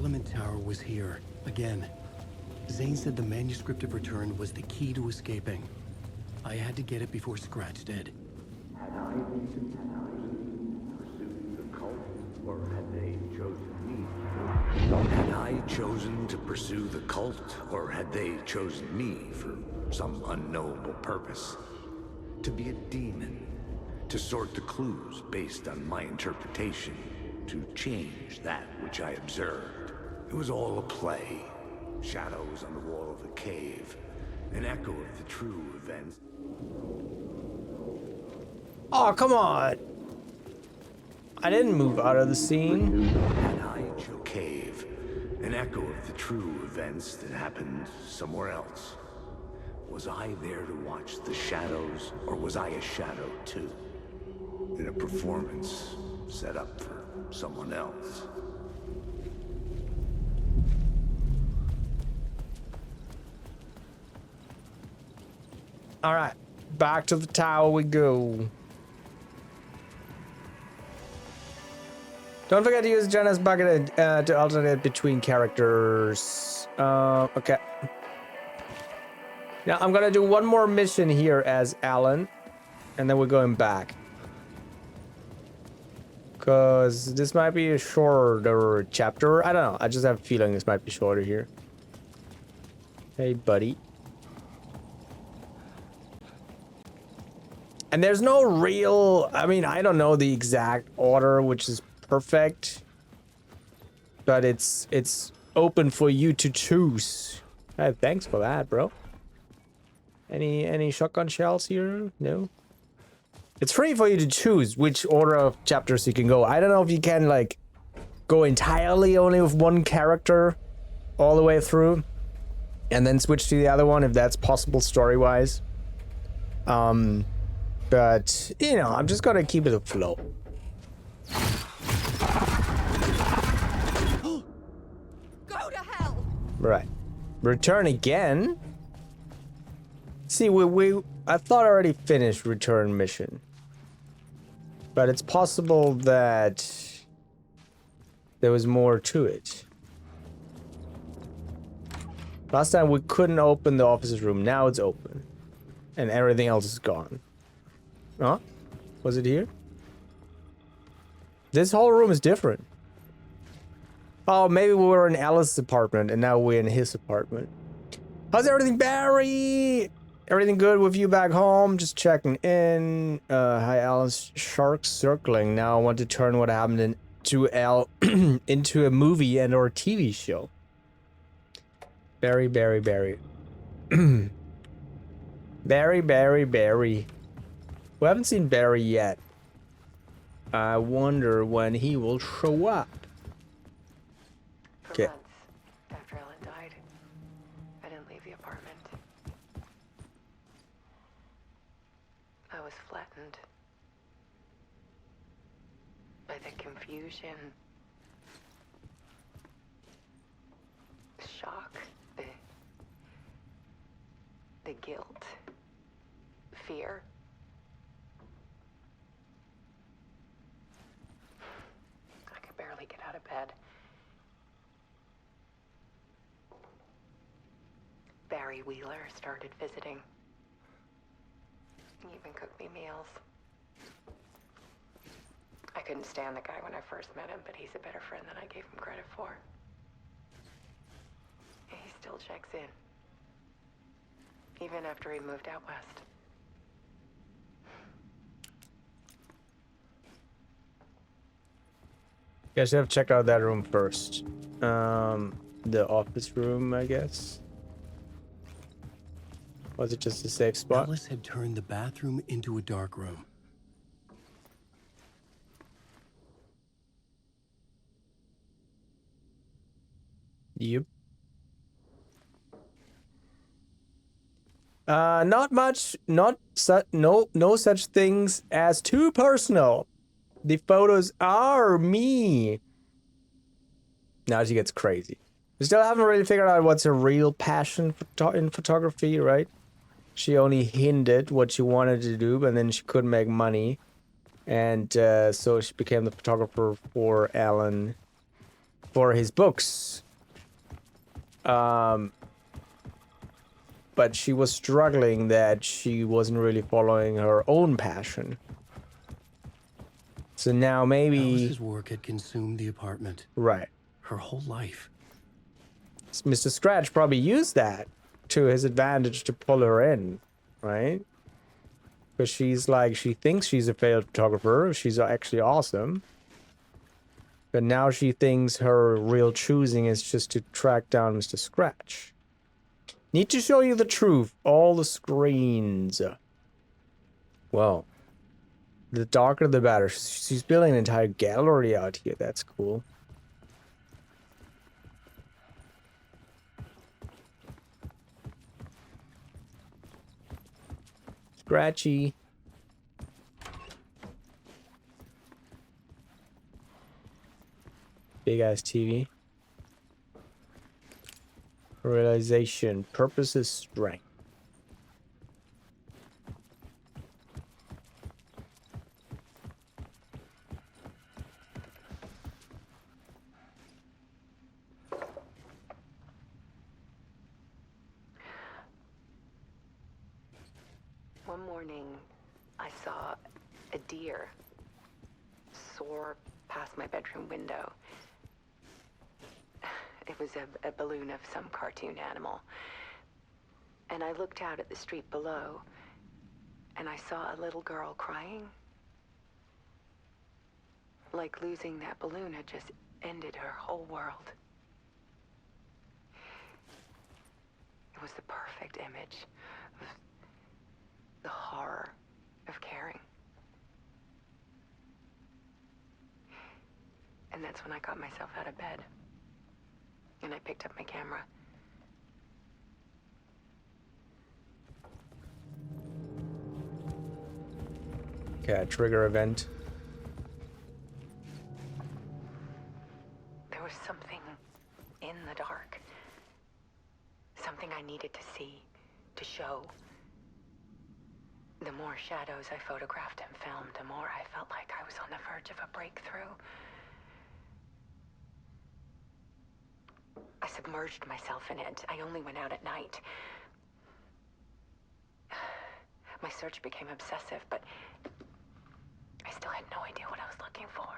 Parliament Tower was here, again. Zane said the manuscript of return was the key to escaping. I had to get it before Scratch did. Had I pursued the cult, or had they chosen me? Had I chosen to pursue the cult, or had they chosen me for some unknowable purpose? To be a demon, to sort the clues based on my interpretation, to change that which I observed. It was all a play. Shadows on the wall of the cave, an echo of the true events. Oh, come on! I didn't move out of the scene. And I cave, an echo of the true events that happened somewhere else. Was I there to watch the shadows, or was I a shadow too? In a performance set up for someone else. All right, back to the tower we go. Don't forget to use Janus bucket to alternate between characters. Okay. Now I'm gonna do one more mission here as Alan, and then we're going back. Cause this might be a shorter chapter. I don't know. I just have a feeling this might be shorter here. Hey, buddy. And there's no real, I mean, I don't know the exact order, which is perfect, but it's open for you to choose. Hey, thanks for that, bro. Any shotgun shells here? No. It's free for you to choose which order of chapters you can go. I don't know if you can like go entirely only with one character all the way through and then switch to the other one if that's possible story-wise. But, you know, I'm just gonna keep it afloat. Go to hell! Right. Return again? See, I thought I already finished return mission. But it's possible that there was more to it. Last time we couldn't open the officer's room, now it's open. And everything else is gone. Huh? Was it here? This whole room is different. Oh, maybe we were in Alice's apartment and now we're in his apartment. How's everything, Barry? Everything good with you back home? Just checking in. Hi, Alice. Sharks circling. Now I want to turn what happened into into a movie and or TV show. Barry. Barry. We haven't seen Barry yet. I wonder when he will show up. For months after Ellen died, I didn't leave the apartment. I was flattened by the confusion, shock, the guilt, fear. I could barely get out of bed. Barry Wheeler started visiting. He even cooked me meals. I couldn't stand the guy when I first met him, but he's a better friend than I gave him credit for. And he still checks in. Even after he moved out west. You guys have to check out that room first. The office room, I guess. Was it just a safe spot? Alice had turned the bathroom into a dark room. Yep. Not much. No such things as too personal. The photos are me. Now she gets crazy. We still haven't really figured out what's her real passion in photography, right? She only hinted what she wanted to do, but then she couldn't make money. And so she became the photographer for Alan. for his books. But she was struggling that she wasn't really following her own passion. So now maybe... Alice's work had consumed the apartment. Right. Her whole life. Mr. Scratch probably used that to his advantage to pull her in, right? Because she's like, she thinks she's a failed photographer. She's actually awesome. But now she thinks her real choosing is just to track down Mr. Scratch. Need to show you the truth. All the screens. Well, the darker the better. She's building an entire gallery out here. That's cool. Scratchy. Big ass TV. Realization. Purpose is strength. One morning, I saw a deer soar past my bedroom window. It was a balloon of some cartoon animal. And I looked out at the street below, and I saw a little girl crying. Like losing that balloon had just ended her whole world. It was the perfect image of the horror of caring. And that's when I got myself out of bed. And I picked up my camera. Okay, trigger event. There was something in the dark. Something I needed to see, to show. The more shadows I photographed and filmed, the more I felt like I was on the verge of a breakthrough. I submerged myself in it. I only went out at night. My search became obsessive, but I still had no idea what I was looking for.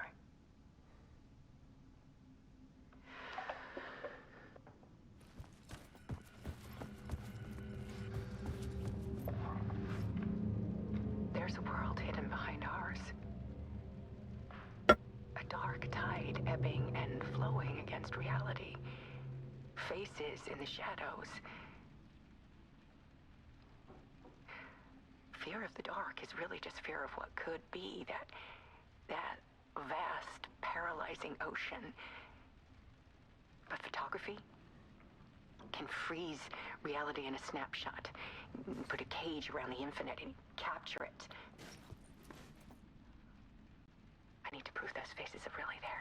There's a world hidden behind ours. A dark tide ebbing and flowing against reality. Faces in the shadows. Fear of the dark is really just fear of what could be, that vast, paralyzing ocean. But photography can freeze reality in a snapshot, put a cage around the infinite and capture it. I need to prove those faces are really there.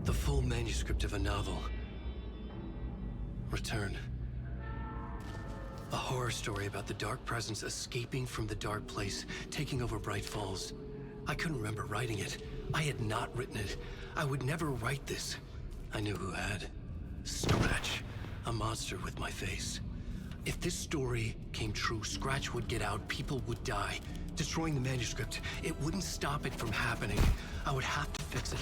The full manuscript of a novel. Return. A horror story about the dark presence escaping from the dark place, taking over Bright Falls. I couldn't remember writing it. I had not written it. I would never write this. I knew who had. Scratch. A monster with my face. If this story came true, Scratch would get out, people would die. Destroying the manuscript, it wouldn't stop it from happening. I would have to fix it,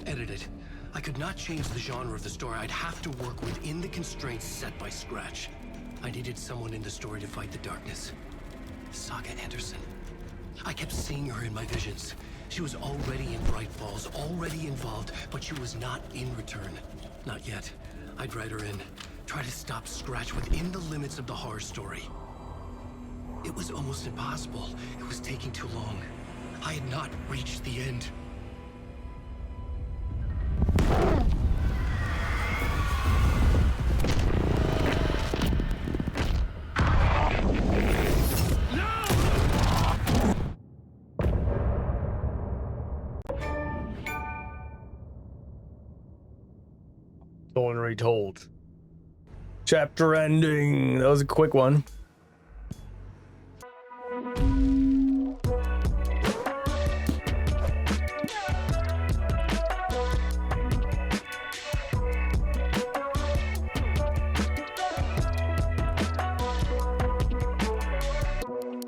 edit it. I could not change the genre of the story. I'd have to work within the constraints set by Scratch. I needed someone in the story to fight the darkness. Saga Anderson. I kept seeing her in my visions. She was already in Bright Falls, already involved, but she was not in return. Not yet. I'd write her in. Try to stop Scratch within the limits of the horror story. It was almost impossible. It was taking too long. I had not reached the end. Told and retold. Chapter ending. That was a quick one.